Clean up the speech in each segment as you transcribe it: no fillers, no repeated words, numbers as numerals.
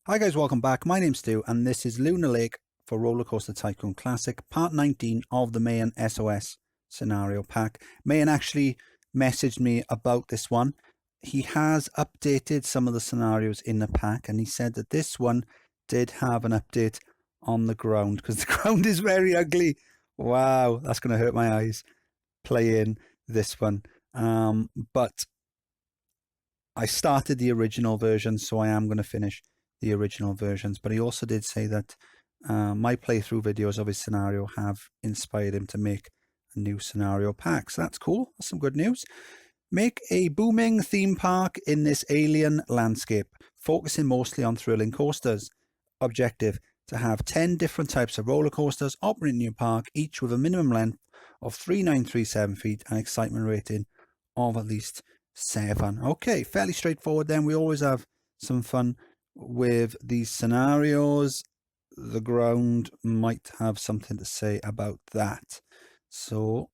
Hi guys, welcome back. My name's Stu and this is Lunar Lake for Roller Coaster Tycoon Classic, part 19 of the Mayan SOS scenario pack. Mayan actually messaged me about this one. He has updated some of the scenarios in the pack and he said that this one did have an update on the ground because the ground is very ugly. Wow, that's going to hurt my eyes playing this one. But I started the original version, so I am going to finish the original versions, but he also did say that my playthrough videos of his scenario have inspired him to make a new scenario pack. So that's cool. That's some good news. Make a booming theme park in this alien landscape, focusing mostly on thrilling coasters. Objective: to have 10 different types of roller coasters operating in your park, each with a minimum length of 3937 feet and excitement rating of at least 7. Okay, fairly straightforward then. We always have some fun with these scenarios. The ground might have something to say about that. So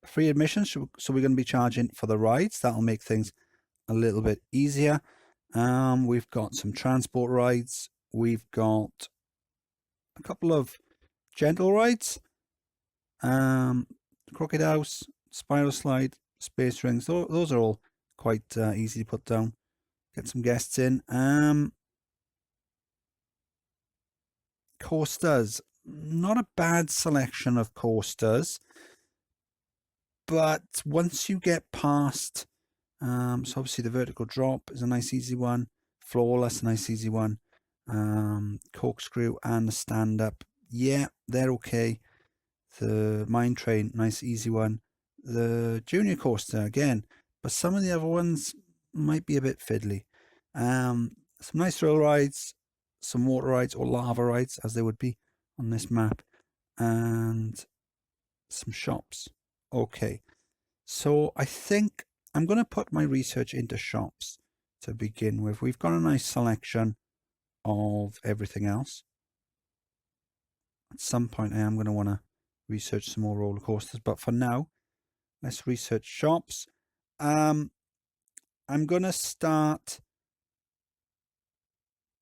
free admission, so we're going to be charging for the rides. That'll make things a little bit easier. We've got some transport rides. We've got a couple of gentle rides. Crooked House, Spiral Slide, Space Rings. Those are all quite easy to put down. Get some guests in. Coasters. Not a bad selection of coasters. But once you get past, so obviously the vertical drop is a nice easy one. Flawless, a nice easy one. Corkscrew and the stand up. Yeah, they're okay. The Mine Train, nice easy one. The Junior Coaster, again. But some of the other ones might be a bit fiddly. Some nice thrill rides, some water rides or lava rides as they would be on this map, and some shops. Okay, so I think I'm going to put my research into shops to begin with. We've got a nice selection of everything else. At some point I am going to want to research some more roller coasters, but for now let's research shops. I'm going to start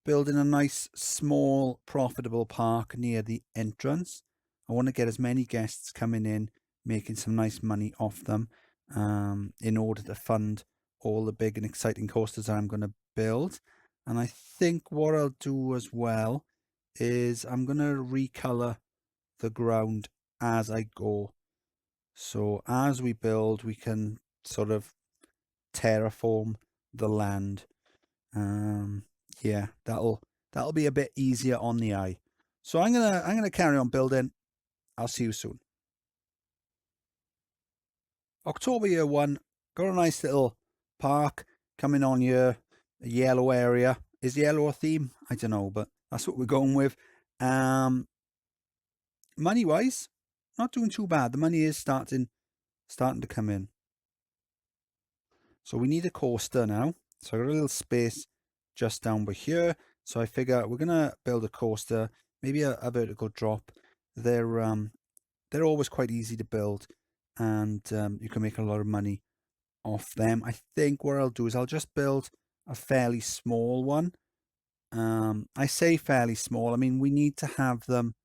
building a nice, small, profitable park near the entrance. I want to get as many guests coming in, making some nice money off them, in order to fund all the big and exciting coasters that I'm going to build. And I think what I'll do as well is I'm going to recolor the ground as I go. So as we build, we can sort of terraform the land. Yeah, that'll be a bit easier on the eye. So I'm gonna carry on building. I'll see you soon. October year 1, got a nice little park coming on here, a yellow area. Is yellow a theme? I don't know, but that's what we're going with. Money wise, not doing too bad. The money is starting to come in. So we need a coaster now. So I got a little space just down by here. So I figure we're gonna build a coaster, maybe a vertical drop. They're always quite easy to build, and you can make a lot of money off them. I think what I'll do is I'll just build a fairly small one. I say fairly small. I mean, we need to have them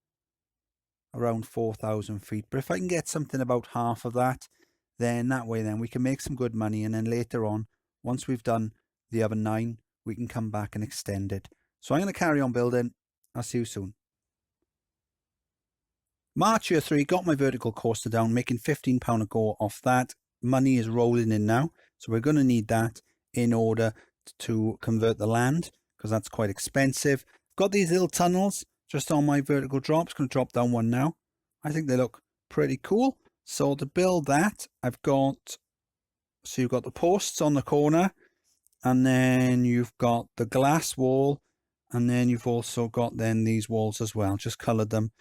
around 4,000 feet. But if I can get something about half of that, then that way then we can make some good money. And then later on, once we've done the other 9, we can come back and extend it. So I'm going to carry on building. I'll see you soon. March year 3, got my vertical coaster down, making £15 a go off that. Money is rolling in now. So we're going to need that in order to convert the land, because that's quite expensive. Got these little tunnels just on my vertical drops. Going to drop down one now. I think they look pretty cool. So to build that, I've got, so you've got the posts on the corner, and then you've got the glass wall, and then you've also got then these walls as well. Just colored them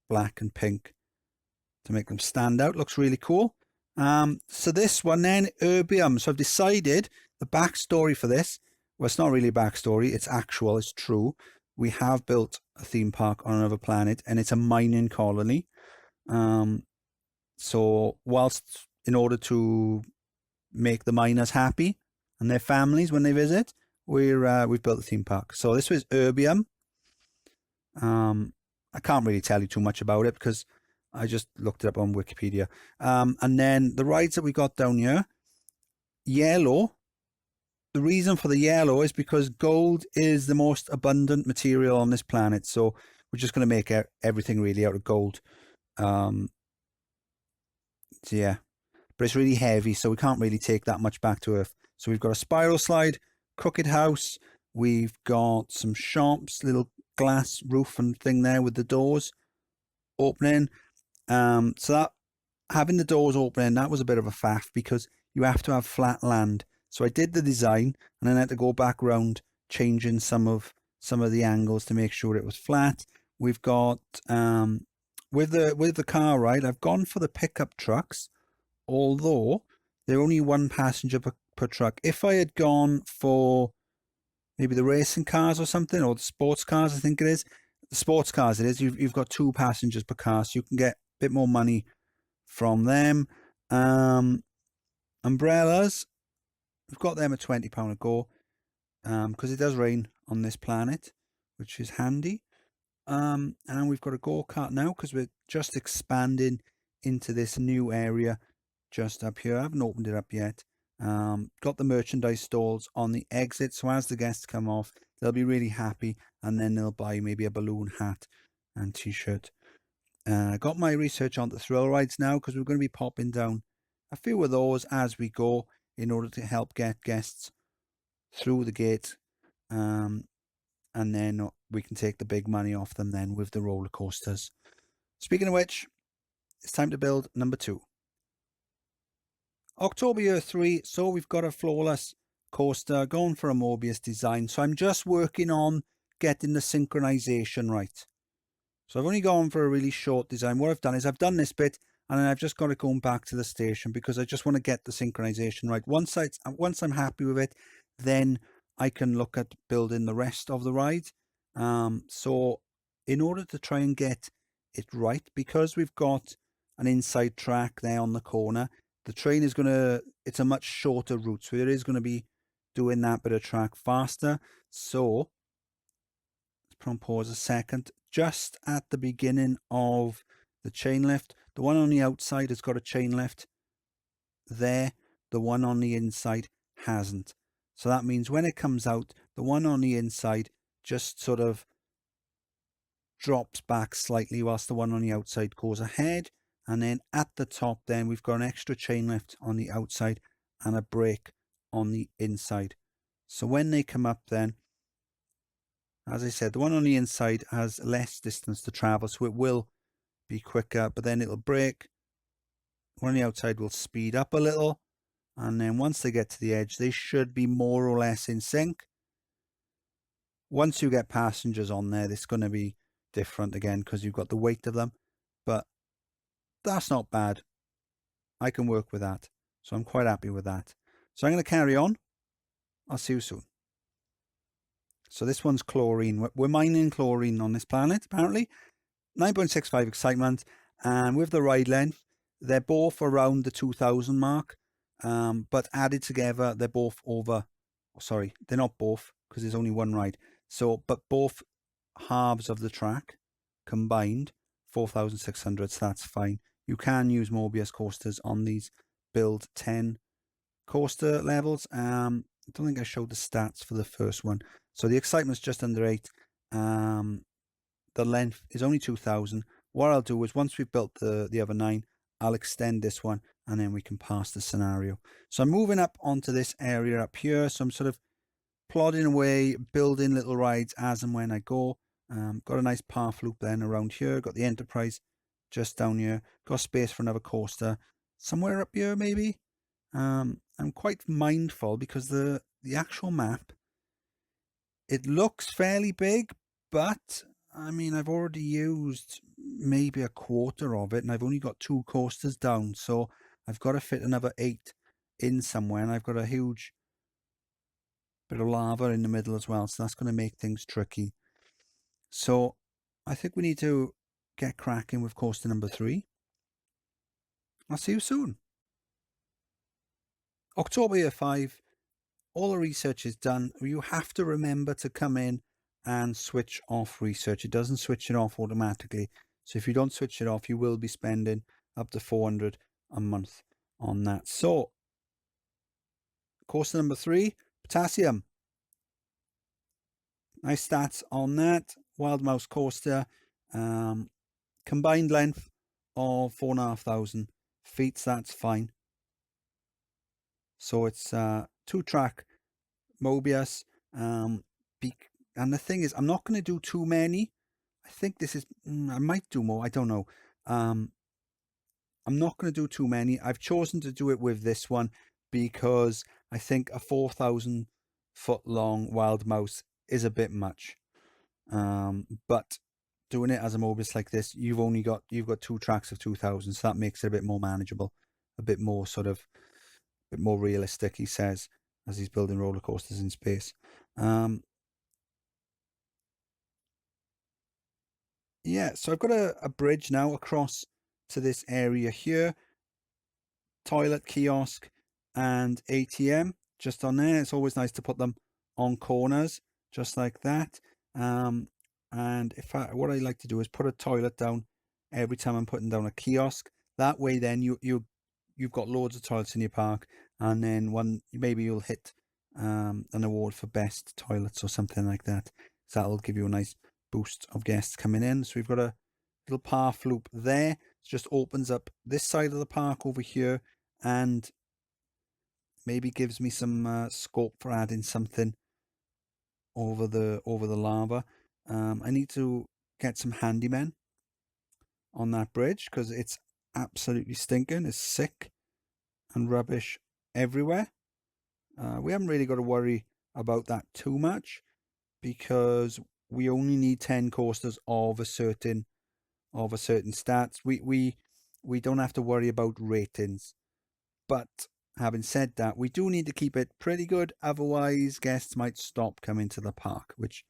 black and pink to make them stand out. Looks really cool. So this one then, Erbium. So I've decided the backstory for this, well, it's not really a backstory, it's actual, it's true. We have built a theme park on another planet, and it's a mining colony. So whilst, in order to make the miners happy and their families when they visit, we've built the theme park. So this was Erbium. I can't really tell you too much about it because I just looked it up on Wikipedia. And then the rides that we got down here, yellow. The reason for the yellow is because gold is the most abundant material on this planet. So we're just going to make everything really out of gold. So yeah, but it's really heavy, so we can't really take that much back to Earth. So we've got a spiral slide, crooked house. We've got some shops, little glass roof and thing there with the doors opening. So that having the doors opening, that was a bit of a faff because you have to have flat land. So I did the design and then I had to go back around changing some of the angles to make sure it was flat. We've got with the car ride, I've gone for the pickup trucks, although they're only one passenger per truck. If I had gone for maybe the racing cars or something, or the sports cars, I think it is. The sports cars it is, you've got 2 passengers per car, so you can get a bit more money from them. Umbrellas, we've got them at £20 a go, because it does rain on this planet, which is handy. And we've got a go-kart now because we're just expanding into this new area just up here. I haven't opened it up yet. Got the merchandise stalls on the exit, so as the guests come off, they'll be really happy, and then they'll buy maybe a balloon hat and t-shirt. Got my research on the thrill rides now because we're going to be popping down a few of those as we go in order to help get guests through the gate, and then we can take the big money off them then with the roller coasters. Speaking of which, it's time to build number 2. October year 3, so we've got a flawless coaster going for a Mobius design. So I'm just working on getting the synchronization right. So I've only gone for a really short design. What I've done is I've done this bit and then I've just got it going back to the station because I just want to get the synchronization right. Once I'm happy with it, then I can look at building the rest of the ride. So in order to try and get it right, because we've got an inside track there on the corner, the train is it's a much shorter route, so it is going to be doing that bit of track faster. So let's put on pause a second. Just at the beginning of the chain lift, the one on the outside has got a chain lift there, the one on the inside hasn't. So that means when it comes out, the one on the inside just sort of drops back slightly whilst the one on the outside goes ahead. And then at the top, then we've got an extra chain lift on the outside and a brake on the inside. So when they come up then, as I said, the one on the inside has less distance to travel, so it will be quicker, but then it'll brake. The one on the outside will speed up a little. And then once they get to the edge, they should be more or less in sync. Once you get passengers on there, it's going to be different again because you've got the weight of them. But that's not bad. I can work with that. So I'm quite happy with that. So I'm going to carry on. I'll see you soon. So this one's chlorine. We're mining chlorine on this planet, apparently. 9.65 excitement. And with the ride length, they're both around the 2000 mark. But added together, they're both over. Sorry, they're not both because there's only one ride. So, but both halves of the track combined, 4,600. So that's fine. You can use Mobius coasters on these build 10 coaster levels. I don't think I showed the stats for the first one. So the excitement's just under 8. The length is only 2,000. What I'll do is once we've built the other 9, I'll extend this one and then we can pass the scenario. So I'm moving up onto this area up here. So I'm sort of plodding away, building little rides as and when I go. Got a nice path loop then around here. Got the Enterprise just down here. Got space for another coaster somewhere up here maybe. I'm quite mindful because the actual map, it looks fairly big, but I mean, I've already used maybe a quarter of it and I've only got 2 coasters down. So I've got to fit another 8 in somewhere, and I've got a huge bit of lava in the middle as well. So that's going to make things tricky. So I think we need to get cracking with coaster number 3. I'll see you soon. October year 5. all the research is done. You have to remember to come in and switch off research. It doesn't switch it off automatically. So if you don't switch it off, you will be spending up to $400 a month on that. So coaster number 3, Potassium. Nice stats on that. Wild Mouse coaster. Combined length of 4,500 feet. So that's fine. So it's 2-track Mobius. And the thing is, I'm not going to do too many. I think this is, I might do more. I don't know. I'm not going to do too many. I've chosen to do it with this one because I think a 4,000 foot long wild mouse is a bit much. But doing it as a Mobius like this, you've got 2 tracks of 2,000, so that makes it a bit more manageable, a bit more realistic, he says, as he's building roller coasters in space. Yeah, so I've got a bridge now across to this area here. Toilet, kiosk, and ATM just on there. It's always nice to put them on corners, just like that. And what I like to do is put a toilet down every time I'm putting down a kiosk. That way, then you've got loads of toilets in your park, and then maybe you'll hit an award for best toilets or something like that. So that'll give you a nice boost of guests coming in. So we've got a little path loop there. It just opens up this side of the park over here, and maybe gives me some scope for adding something over the lava. I need to get some handymen on that bridge because it's absolutely stinking. It's sick and rubbish everywhere. We haven't really got to worry about that too much because we only need 10 coasters of a certain stats. We don't have to worry about ratings. But having said that, we do need to keep it pretty good. Otherwise, guests might stop coming to the park, which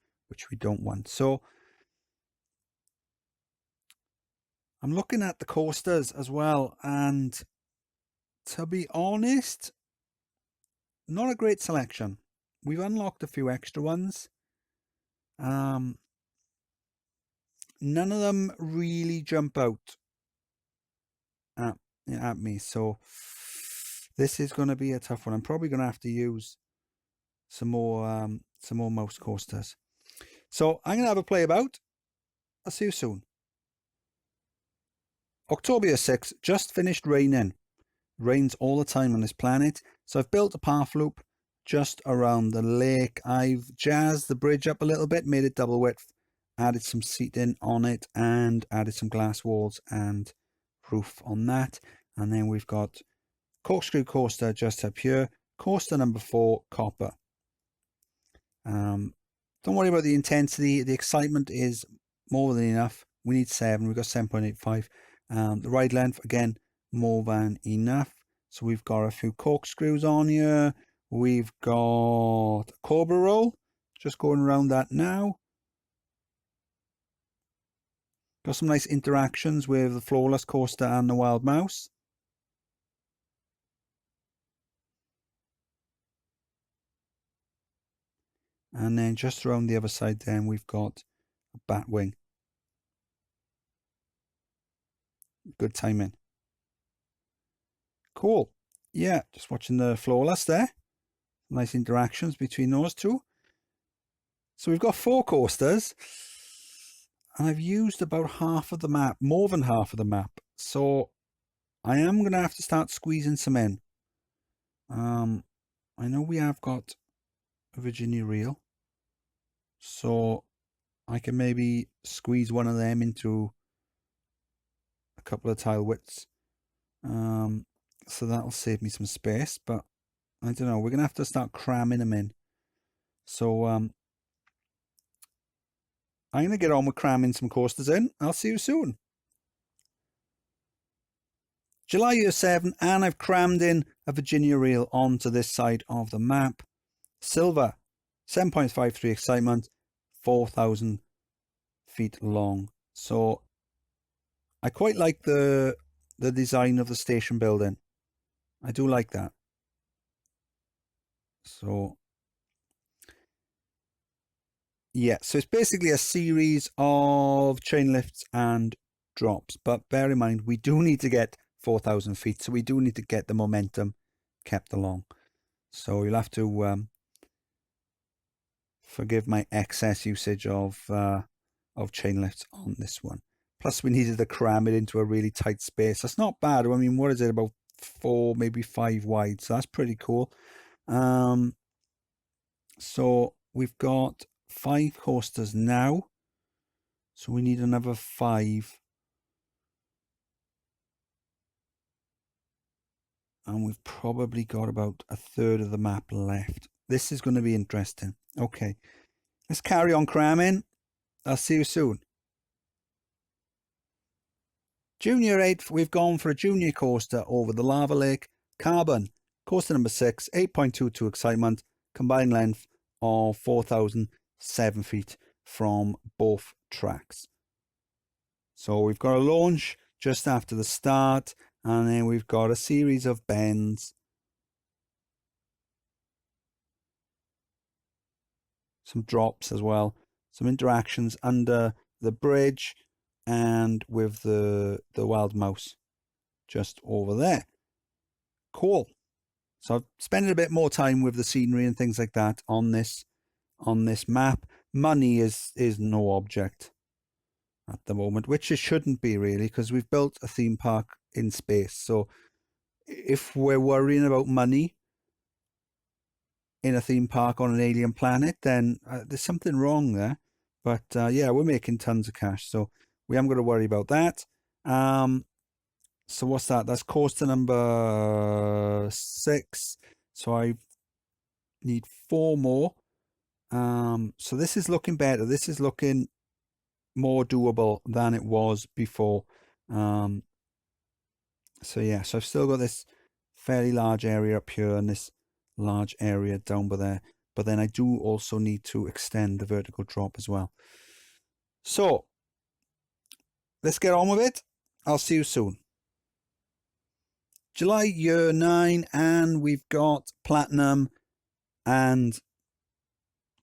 we don't want. So I'm looking at the coasters as well, and to be honest, not a great selection. We've unlocked a few extra ones. None of them really jump out at me, so this is going to be a tough one. I'm probably going to have to use some more mouse coasters. So I'm going to have a play about. I'll see you soon. October 6th, just finished raining. Rains all the time on this planet. So I've built a path loop just around the lake. I've jazzed the bridge up a little bit, made it double width, added some seating on it, and added some glass walls and roof on that. And then we've got corkscrew coaster just up here. Coaster number 4, copper. Don't worry about the intensity. The excitement is more than enough. We need 7. We've got 7.85. The ride length, again, more than enough. So we've got a few corkscrews on here. We've got a Cobra roll. Just going around that now. Got some nice interactions with the Flawless coaster and the Wild Mouse. And then just around the other side then we've got a Batwing. Good timing. Cool. Yeah, just watching the Flawless there. Nice interactions between those two. So we've got 4 coasters. And I've used about half of the map, more than half of the map. So I am going to have to start squeezing some in. I know we have got a Virginia reel. So I can maybe squeeze one of them into a couple of tile widths. So that'll save me some space, but I don't know. We're going to have to start cramming them in. So I'm going to get on with cramming some coasters in. I'll see you soon. July year 7, and I've crammed in a Virginia reel onto this side of the map. Silver, 7.53 excitement, 4,000 feet long. So I quite like the design of the station building. I do like that. So yeah, so it's basically a series of chain lifts and drops, but bear in mind we do need to get 4,000 feet, so we do need to get the momentum kept along. So you'll have to forgive my excess usage of chain lifts on this one. Plus we needed to cram it into a really tight space. That's not bad. I mean, what is it, about 4, maybe 5 wide, so that's pretty cool. So we've got 5 coasters now, so we need another 5, and we've probably got about a third of the map left. This is going to be interesting. Okay, let's carry on cramming. I'll see you soon. Junior 8, we've gone for a junior coaster over the lava lake. Carbon, coaster number 6, 8.22 excitement, combined length of 4,007 feet from both tracks. So we've got a launch just after the start, and then we've got a series of bends, some drops as well, some interactions under the bridge and with the wild mouse just over there. Cool. So I've spent a bit more time with the scenery and things like that on this map. Money is no object at the moment, which it shouldn't be really, because we've built a theme park in space. So if we're worrying about money in a theme park on an alien planet, then there's something wrong there. But yeah, we're making tons of cash, so we haven't got to worry about that. So what's that? That's coaster number 6. So I need 4 more. So this is looking better. This is looking more doable than it was before. So yeah, so I've still got this fairly large area up here and this large area down by there. But then I do also need to extend the vertical drop as well. So let's get on with it. I'll see you soon. July year 9, and we've got platinum and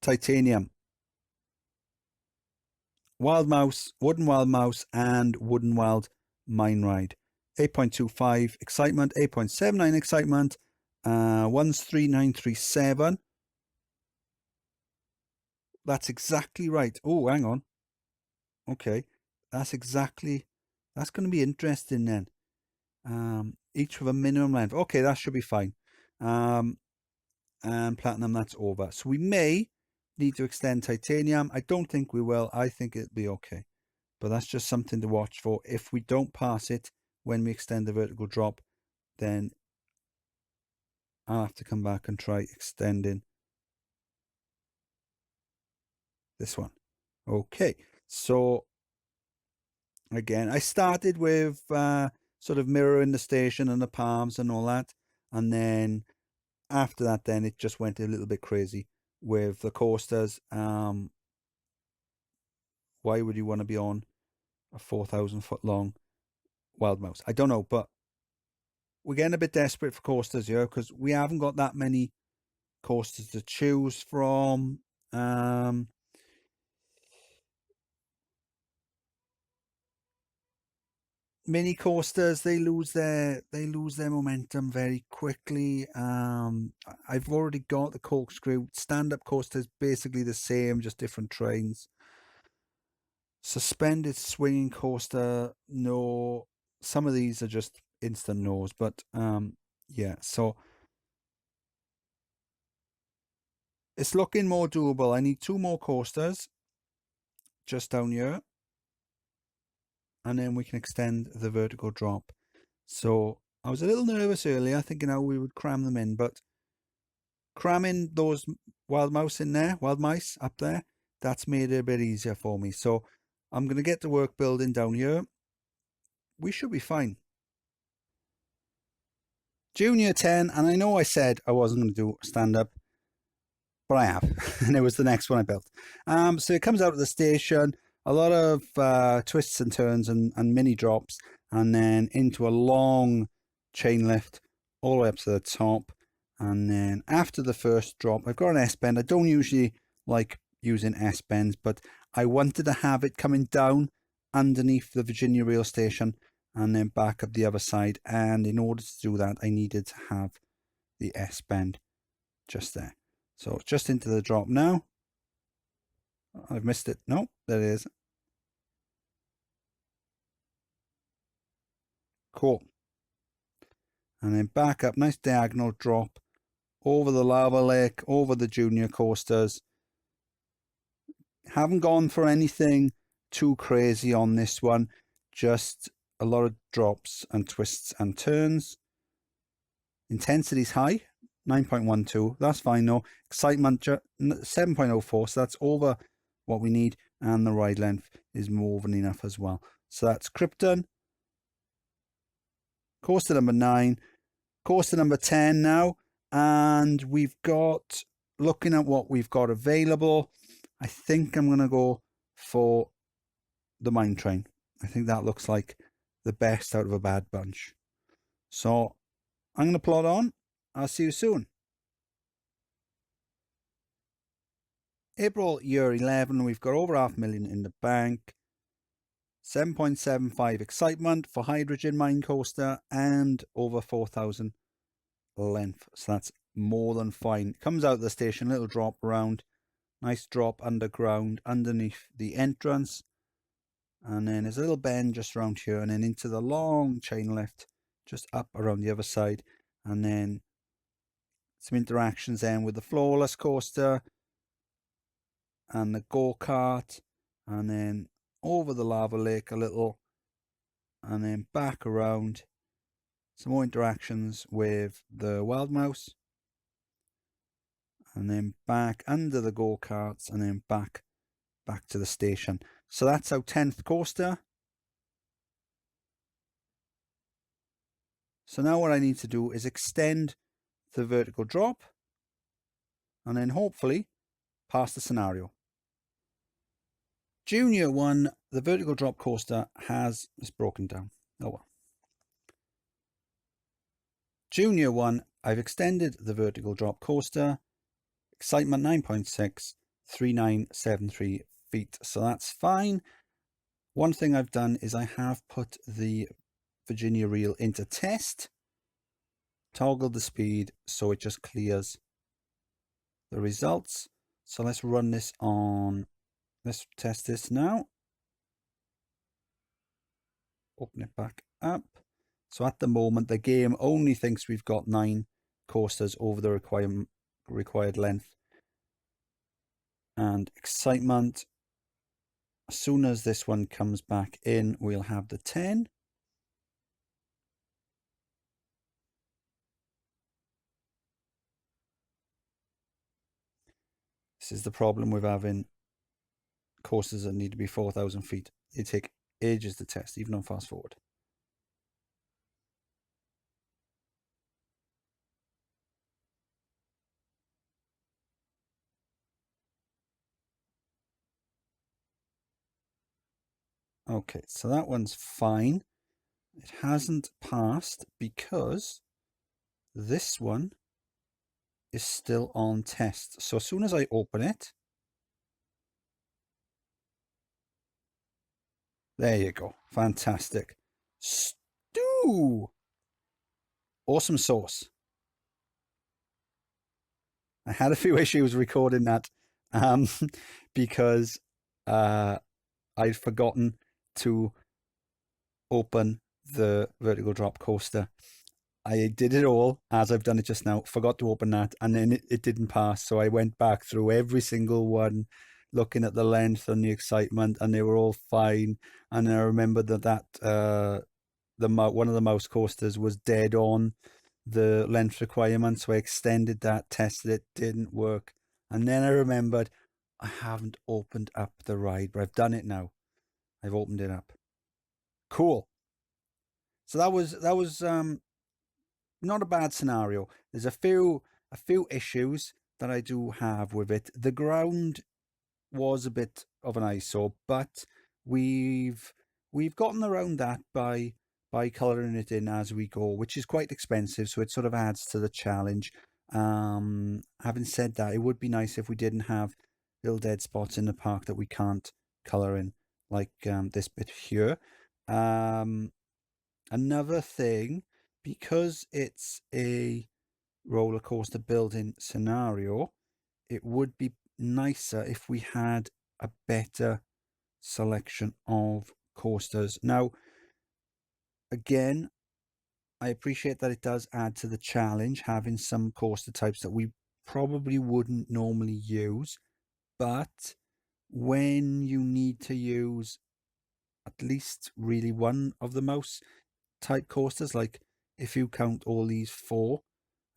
titanium. Wild mouse, wooden wild mouse, and wooden wild mine ride. 8.25 excitement, 8.79 excitement, 13937. That's exactly right. Oh, hang on. Okay, that's going to be interesting then. Each with a minimum length. Okay, that should be fine. And platinum, that's over. So we may need to extend titanium. I don't think we will. I think it'll be okay. But that's just something to watch for. If we don't pass it when we extend the vertical drop, then I'll have to come back and try extending this one. Okay, so again, I started with sort of mirroring the station and the palms and all that, and then after that, then it just went a little bit crazy with the coasters. Why would you want to be on a 4,000 foot long wild mouse? I don't know, but we're getting a bit desperate for coasters here because we haven't got that many coasters to choose from. Mini coasters, they lose their momentum very quickly. I've already got the corkscrew. Stand-up coaster is basically the same, just different trains. Suspended swinging coaster, no. Some of these are just instant no's, but yeah, so it's looking more doable. I need 2 more coasters just down here, and then we can extend the vertical drop. So I was a little nervous earlier, thinking how we would cram them in, but cramming those wild mice up there, that's made it a bit easier for me. So I'm going to get to work building down here. We should be fine. Junior 10, and I know I said I wasn't going to do stand-up, but I have, and it was the next one I built. So it comes out of the station, a lot of twists and turns and mini drops, and then into a long chain lift all the way up to the top. And then after the first drop, I've got an S-bend. I don't usually like using S-bends, but I wanted to have it coming down underneath the Virginia Rail Station and then back up the other side. And in order to do that, I needed to have the S-bend just there. So just into the drop now. I've missed it. No, there it is. Cool. And then back up, nice diagonal drop over the lava lake, over the junior coasters. Haven't gone for anything too crazy on this one, just a lot of drops and twists and turns. Intensity's high, 9.12, that's fine though. Excitement 7.04, so that's over what we need, and the ride length is more than enough as well. So that's Krypton, coaster number 9, coaster number 10 now, and we've got, looking at what we've got available, I think I'm going to go for the Mine Train. I think that looks like the best out of a bad bunch. So I'm going to plot on. I'll see you soon. April year 11, we've got over $500,000 in the bank. 7.75 excitement for hydrogen mine coaster and over 4,000 length. So that's more than fine. Comes out of the station, little drop around. Nice drop underground underneath the entrance. And then there's a little bend just around here and then into the long chain lift just up around the other side. And then some interactions then with the floorless coaster and the go-kart. And then over the lava lake a little. And then back around. Some more interactions with the wild mouse. And then back under the go-karts and then back to the station. So that's our 10th coaster. So now what I need to do is extend the vertical drop and then hopefully pass the scenario. Junior 1, the vertical drop coaster it's broken down. Oh well. Junior 1, I've extended the vertical drop coaster. Excitement 9.6, 3973 feet. So that's fine. One thing I've done is I have put the Virginia reel into test. Toggle the speed so it just clears the results. So let's run this on. Let's test this now. Open it back up. So at the moment, the game only thinks we've got 9 coasters over the required length. And excitement. As soon as this one comes back in, we'll have the 10. This is the problem with having coasters that need to be 4,000 feet. They take ages to test, even on fast forward. Okay, so that one's fine. It hasn't passed because this one is still on test. So as soon as I open it, there you go. Fantastic. Stew. Awesome sauce. I had a few issues recording that because I'd forgotten to open the vertical drop coaster. I did it all as I've done it just now, forgot to open that, and then it didn't pass. So I went back through every single one, looking at the length and the excitement, and they were all fine. And I remember that one of the mouse coasters was dead on the length requirement, so I extended that, tested it, didn't work. And then I remembered I haven't opened up the ride, but I've done it now. I've opened it up. Cool. So that was not a bad scenario. There's a few issues that I do have with it. The ground was a bit of an eyesore, but we've gotten around that by colouring it in as we go, which is quite expensive, so it sort of adds to the challenge. Having said that, it would be nice if we didn't have little dead spots in the park that we can't color in, like this bit here. Another thing, because it's a roller coaster building scenario, it would be nicer if we had a better selection of coasters. Now, again, I appreciate that it does add to the challenge, having some coaster types that we probably wouldn't normally use, but when you need to use at least really one of the mouse type coasters, like if you count all these 4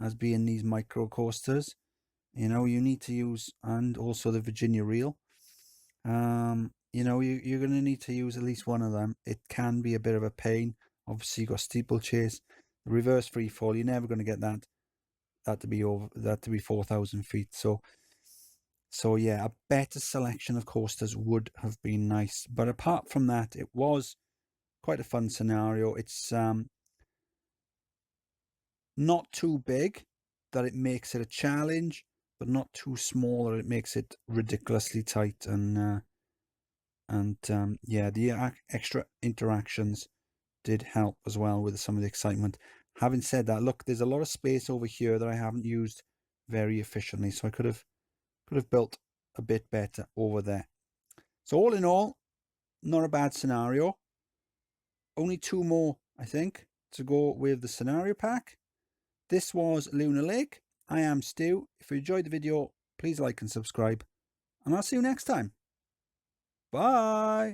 as being these micro coasters, you know, you need to use, and also the Virginia Reel, you know, you're going to need to use at least one of them. It can be a bit of a pain. Obviously, you've got steeplechase, reverse free fall. You're never going to get that to be 4,000 feet. So yeah, a better selection of coasters would have been nice. But apart from that, it was quite a fun scenario. It's not too big that it makes it a challenge, but not too small that it makes it ridiculously tight. And yeah, the extra interactions did help as well with some of the excitement. Having said that, look, there's a lot of space over here that I haven't used very efficiently, so I could have built a bit better over there. So all in all, not a bad scenario. Only 2 more, I think, to go with the scenario pack. This was Lunar Lake. I am Stu. If you enjoyed the video, please like and subscribe, and I'll see you next time. Bye.